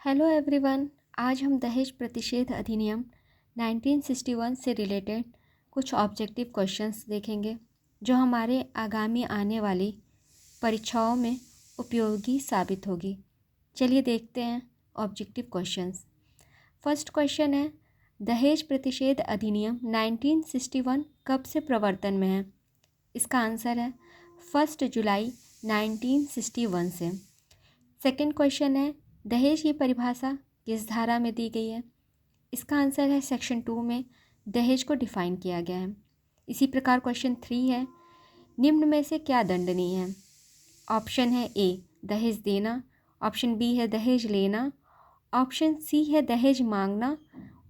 Hello everyone. आज हम दहेज प्रतिषेध अधिनियम 1961 से रिलेटेड कुछ ऑब्जेक्टिव क्वेश्चंस देखेंगे जो हमारे आगामी आने वाली परीक्षाओं में उपयोगी साबित होगी। चलिए देखते हैं ऑब्जेक्टिव क्वेश्चंस। फर्स्ट क्वेश्चन है, दहेज प्रतिषेध अधिनियम 1961 कब से प्रवर्तन में है? इसका आंसर है 1 जुलाई 1961 से। सेकंड क्वेश्चन है, दहेज की परिभाषा किस धारा में दी गई है? इसका आंसर है सेक्शन 2 में दहेज को डिफाइन किया गया है। इसी प्रकार क्वेश्चन 3 है, निम्न में से क्या दंडनीय है? ऑप्शन है ए दहेज देना, ऑप्शन बी है दहेज लेना, ऑप्शन सी है दहेज मांगना,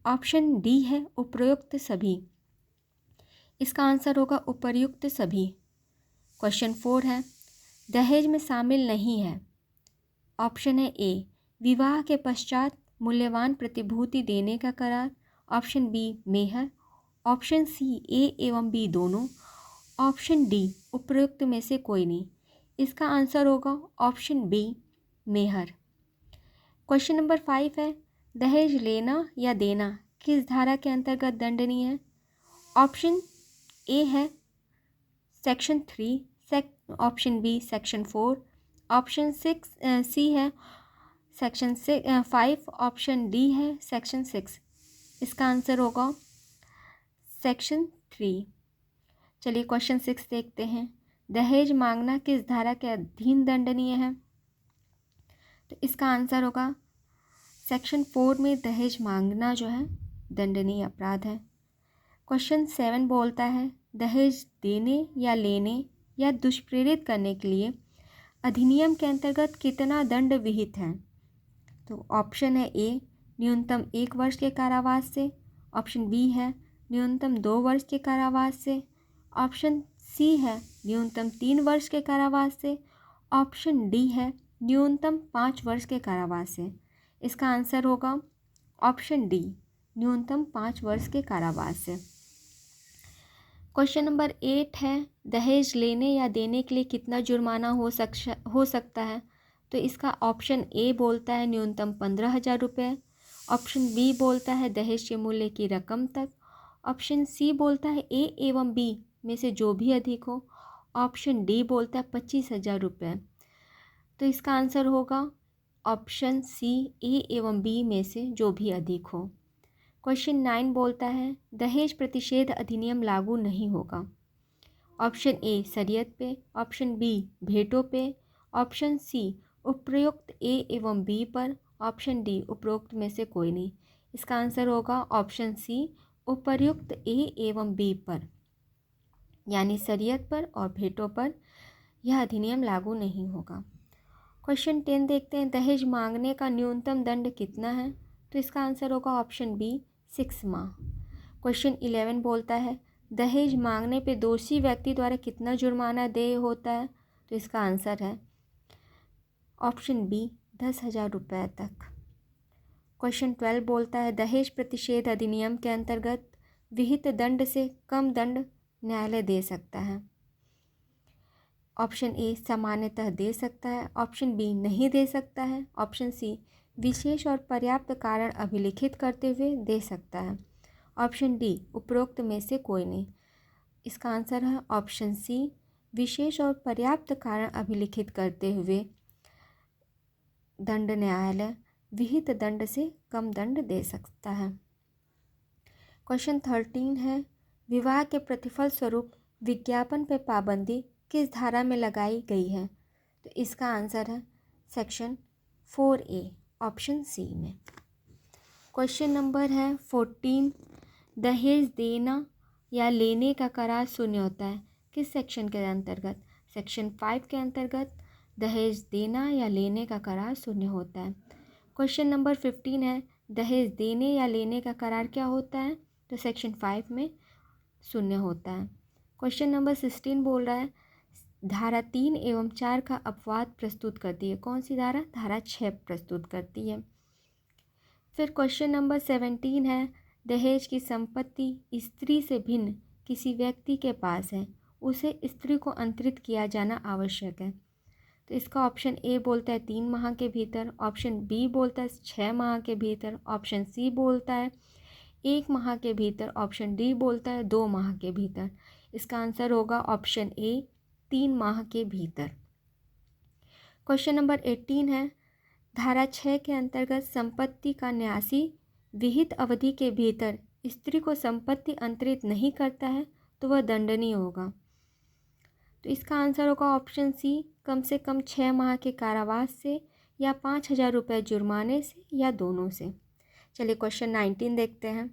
ऑप्शन डी है उपर्युक्त सभी। इसका आंसर होगा उपर्युक्त सभी। क्वेश्चन 4 है, दहेज में शामिल नहीं है। ऑप्शन है ए विवाह के पश्चात मूल्यवान प्रतिभूति देने का करार, ऑप्शन बी मेहर, ऑप्शन सी ए एवं बी दोनों, ऑप्शन डी उपर्युक्त में से कोई नहीं। इसका आंसर होगा ऑप्शन बी मेहर। क्वेश्चन नंबर 5 है, दहेज लेना या देना किस धारा के अंतर्गत दंडनीय है? ऑप्शन ए है section 3, option B section 4, option C है सेक्शन 5, ऑप्शन डी है सेक्शन 6। इसका आंसर होगा सेक्शन 3। चलिए क्वेश्चन 6 देखते हैं, दहेज मांगना किस धारा के अधीन दंडनीय है? तो इसका आंसर होगा सेक्शन 4 में दहेज मांगना जो है दंडनीय अपराध है। क्वेश्चन 7 बोलता है, दहेज देने या लेने या दुष्प्रेरित करने के लिए अधिनियम के अंतर्गत कितना दंड विहित है? तो ऑप्शन है ए न्यूनतम 1 वर्ष के कारावास से, ऑप्शन बी है न्यूनतम 2 वर्ष के कारावास से, ऑप्शन सी है न्यूनतम 3 वर्ष के कारावास से, ऑप्शन डी है न्यूनतम 5 वर्ष के कारावास से। इसका आंसर होगा ऑप्शन डी न्यूनतम 5 वर्ष के कारावास से। क्वेश्चन नंबर 8 है, दहेज लेने या देने के लिए कितना जुर्माना हो सकता है? तो इसका ऑप्शन ए बोलता है न्यूनतम 15,000 रुपये, ऑप्शन बी बोलता है दहेज के मूल्य की रकम तक, ऑप्शन सी बोलता है ए एवं बी में से जो भी अधिक हो, ऑप्शन डी बोलता है 25,000 रुपये। तो इसका आंसर होगा ऑप्शन सी ए एवं बी में से जो भी अधिक हो। क्वेश्चन 9 बोलता है, दहेज प्रतिषेध अधिनियम लागू नहीं होगा। ऑप्शन ए शरीयत पे, ऑप्शन बी भेंटों पे, ऑप्शन सी उपर्युक्त ए एवं बी पर, ऑप्शन डी उपरोक्त में से कोई नहीं। इसका आंसर होगा ऑप्शन सी उपर्युक्त ए एवं बी पर, यानी शरीयत पर और भेंटों पर यह अधिनियम लागू नहीं होगा। क्वेश्चन 10 देखते हैं, दहेज मांगने का न्यूनतम दंड कितना है? तो इसका आंसर होगा ऑप्शन बी 6 माह। क्वेश्चन 11 बोलता है, दहेज मांगने पे दोषी व्यक्ति द्वारा कितना जुर्माना देय होता है? तो इसका आंसर है ऑप्शन बी 10,000 रुपये तक। क्वेश्चन 12 बोलता है, दहेज प्रतिषेध अधिनियम के अंतर्गत विहित दंड से कम दंड न्यायालय दे सकता है। ऑप्शन ए सामान्यतः दे सकता है, ऑप्शन बी नहीं दे सकता है, ऑप्शन सी विशेष और पर्याप्त कारण अभिलिखित करते हुए दे सकता है, ऑप्शन डी उपरोक्त में से कोई नहीं। इसका आंसर है ऑप्शन सी विशेष और पर्याप्त कारण अभिलिखित करते हुए दंड न्यायालय विहित दंड से कम दंड दे सकता है। क्वेश्चन 13 है, विवाह के प्रतिफल स्वरूप विज्ञापन पर पाबंदी किस धारा में लगाई गई है? तो इसका आंसर है सेक्शन 4A ऑप्शन सी में। क्वेश्चन नंबर है 14, दहेज देना या लेने का करार शून्य होता है किस सेक्शन के अंतर्गत? सेक्शन 5 के अंतर्गत दहेज देना या लेने का करार शून्य होता है। क्वेश्चन नंबर 15 है, दहेज देने या लेने का करार क्या होता है? तो सेक्शन 5 में शून्य होता है। क्वेश्चन नंबर 16 बोल रहा है, धारा 3 एवं 4 का अपवाद प्रस्तुत करती है। कौन सी धारा? धारा 6 प्रस्तुत करती है। फिर क्वेश्चन नंबर 17 है, दहेज की संपत्ति स्त्री से भिन्न किसी व्यक्ति के पास है, उसे स्त्री को अंतरित किया जाना आवश्यक है। तो इसका ऑप्शन ए बोलता है 3 माह के भीतर, ऑप्शन बी बोलता है 6 माह के भीतर, ऑप्शन सी बोलता है 1 माह के भीतर, ऑप्शन डी बोलता है 2 माह के भीतर। इसका आंसर होगा ऑप्शन ए 3 माह के भीतर। क्वेश्चन नंबर 18 है, धारा 6 के अंतर्गत संपत्ति का न्यासी विहित अवधि के भीतर स्त्री को संपत्ति अंतरित नहीं करता है तो वह दंडनीय होगा। तो इसका आंसर होगा ऑप्शन सी, कम से कम 6 माह के कारावास से या 5,000 रुपये जुर्माने से या दोनों से। चलिए क्वेश्चन 19 देखते हैं।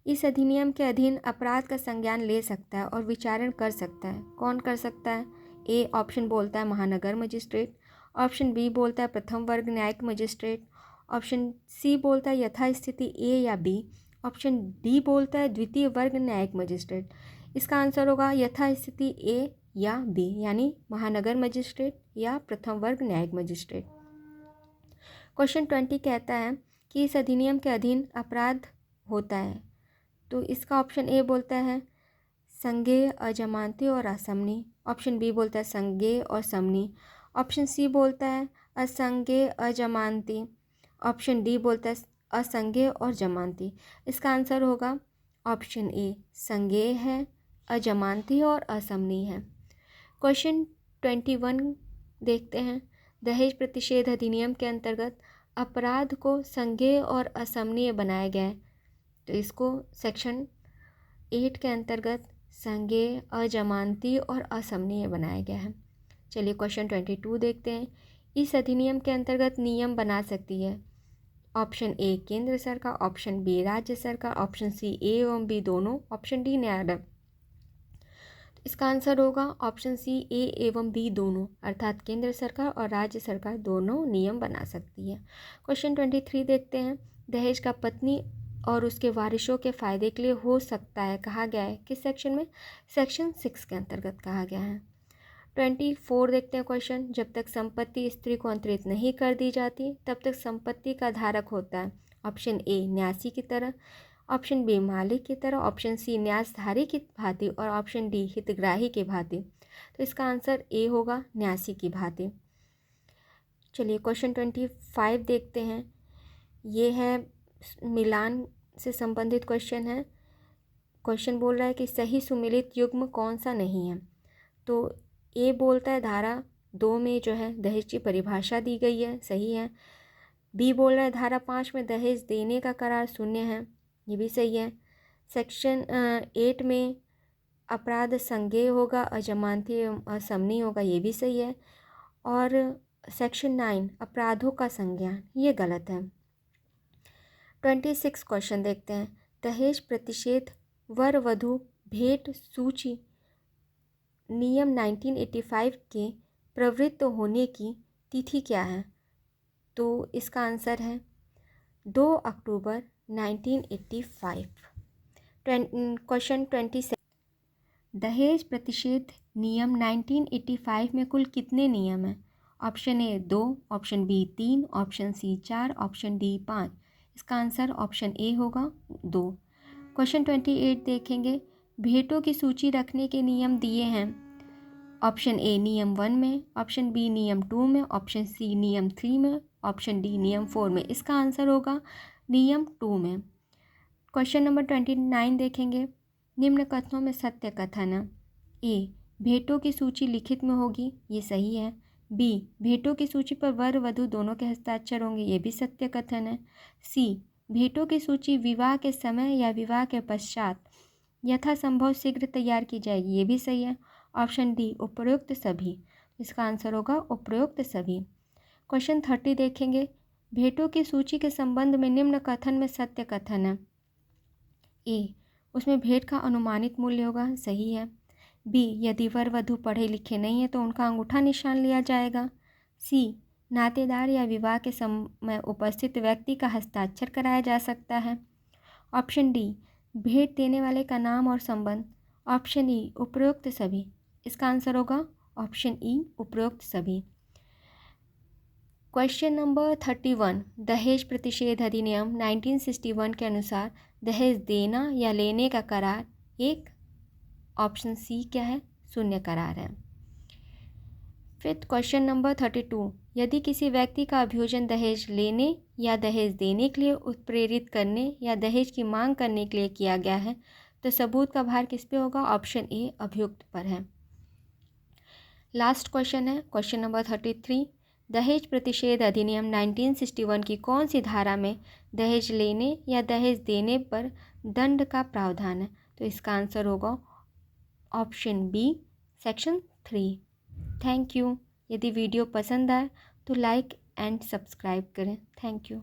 इस अधिनियम के अधीन अपराध का संज्ञान ले सकता है और विचारण कर सकता है। कौन कर सकता है? ए ऑप्शन बोलता है महानगर मजिस्ट्रेट, ऑप्शन बी बोलता है प्रथम वर्ग न्यायिक मजिस्ट्रेट, ऑप्शन सी बोलता है यथास्थिति ए या बी, ऑप्शन डी बोलता है द्वितीय वर्ग न्यायिक मजिस्ट्रेट। इसका आंसर होगा यथास्थिति ए या बी, यानी महानगर मजिस्ट्रेट या प्रथम वर्ग न्यायिक मजिस्ट्रेट। क्वेश्चन 20 कहता है कि इस अधिनियम के अधीन अपराध होता है, तो इसका ऑप्शन ए बोलता है संज्ञेय, अजमानती और असमनी, ऑप्शन बी बोलता है संज्ञेय और समनी, ऑप्शन सी बोलता है असंज्ञेय अजमानती, ऑप्शन डी बोलता है असंज्ञेय और जमानती। इसका आंसर होगा ऑप्शन ए संज्ञेय है, अजमानती और असमनी है। क्वेश्चन 21 देखते हैं। दहेज प्रतिषेध अधिनियम के अंतर्गत अपराध को संज्ञेय और असमनीय बनाया गया है, तो इसको सेक्शन 8 के अंतर्गत संज्ञेय, अजमानती और असमनीय बनाया गया है। चलिए क्वेश्चन 22 देखते हैं। इस अधिनियम के अंतर्गत नियम बना सकती है ऑप्शन ए केंद्र सरकार, ऑप्शन बी राज्य सरकार, ऑप्शन सी ए एवं बी दोनों, ऑप्शन डी न्यायालय। इसका आंसर होगा ऑप्शन सी ए एवं बी दोनों, अर्थात केंद्र सरकार और राज्य सरकार दोनों नियम बना सकती है। क्वेश्चन 23 देखते हैं। दहेज का पत्नी और उसके वारिसों के फायदे के लिए हो सकता है, कहा गया है किस सेक्शन में? सेक्शन 6 के अंतर्गत कहा गया है। 24 देखते हैं क्वेश्चन। जब तक संपत्ति स्त्री को अंतरित नहीं कर दी जाती तब तक संपत्ति का धारक होता है। ऑप्शन ए न्यासी की तरह, ऑप्शन बी मालिक की तरह, ऑप्शन सी न्यासधारी की भांति और ऑप्शन डी हितग्राही की भांति। तो इसका आंसर ए होगा न्यासी की भांति। चलिए क्वेश्चन 25 देखते हैं। ये है मिलान से संबंधित क्वेश्चन है। क्वेश्चन बोल रहा है कि सही सुमिलित युग्म कौन सा नहीं है। तो ए बोलता है धारा 2 में जो है दहेज की परिभाषा दी गई है, सही है। बी बोल रहा है धारा 5 में दहेज देने का करार शून्य है, ये भी सही है। सेक्शन 8 में अपराध संज्ञेय होगा, अजमानती एवं असमनी होगा, ये भी सही है। और सेक्शन 9 अपराधों का संज्ञान, ये गलत है। 26 क्वेश्चन देखते हैं। दहेज प्रतिषेध वर वधू भेंट सूची नियम 1985 के प्रवृत्त होने की तिथि क्या है? तो इसका आंसर है 2 अक्टूबर 1985। क्वेश्चन 27। दहेज प्रतिषेध नियम 1985 में कुल कितने नियम हैं? Option A 2, option B 3, option C 4, option D 5। इसका आंसर ऑप्शन ए होगा 2। क्वेश्चन 28 देखेंगे। भेंटों की सूची रखने के नियम दिए हैं। ऑप्शन ए नियम 1 में, ऑप्शन बी नियम 2 में, ऑप्शन सी नियम 3 में, ऑप्शन डी नियम 4 में। इसका आंसर होगा नियम 2 में। क्वेश्चन नंबर 29 देखेंगे। निम्न कथनों में सत्य कथन है। ए भेंटों की सूची लिखित में होगी, ये सही है। बी भेंटों की सूची पर वर वधू दोनों के हस्ताक्षर होंगे, ये भी सत्य कथन है। सी भेंटों की सूची विवाह के समय या विवाह के पश्चात यथासंभव शीघ्र तैयार की जाएगी, ये भी सही है। ऑप्शन डी उपरोक्त सभी। इसका आंसर होगा उपरोक्त सभी। क्वेश्चन 30 देखेंगे। भेंटों की सूची के संबंध में निम्न कथन में सत्य कथन है। ए उसमें भेंट का अनुमानित मूल्य होगा, सही है। बी यदि वर वधू पढ़े लिखे नहीं है तो उनका अंगूठा निशान लिया जाएगा। सी नातेदार या विवाह के समय उपस्थित व्यक्ति का हस्ताक्षर कराया जा सकता है। ऑप्शन डी भेंट देने वाले का नाम और संबंध। ऑप्शन ई उपरोक्त सभी। इसका आंसर होगा ऑप्शन ई उपरोक्त सभी। Question number 31। दहेज प्रतिषेध अधिनियम 1961 के अनुसार दहेज देना या लेने का करार एक, ऑप्शन सी क्या है? शून्य करार है। फिफ्थ क्वेश्चन नंबर 32, यदि किसी व्यक्ति का अभियोजन दहेज लेने या दहेज देने के लिए उत्प्रेरित करने या दहेज की मांग करने के लिए किया गया है तो सबूत का भार किस पे होगा? ऑप्शन ए अभियुक्त पर है। लास्ट क्वेश्चन है क्वेश्चन नंबर 33, दहेज प्रतिषेध अधिनियम 1961 की कौन सी धारा में दहेज लेने या दहेज देने पर दंड का प्रावधान है? तो इसका आंसर होगा option B section 3। Thank you. यदि वीडियो पसंद आए तो लाइक एंड सब्सक्राइब करें। Thank you.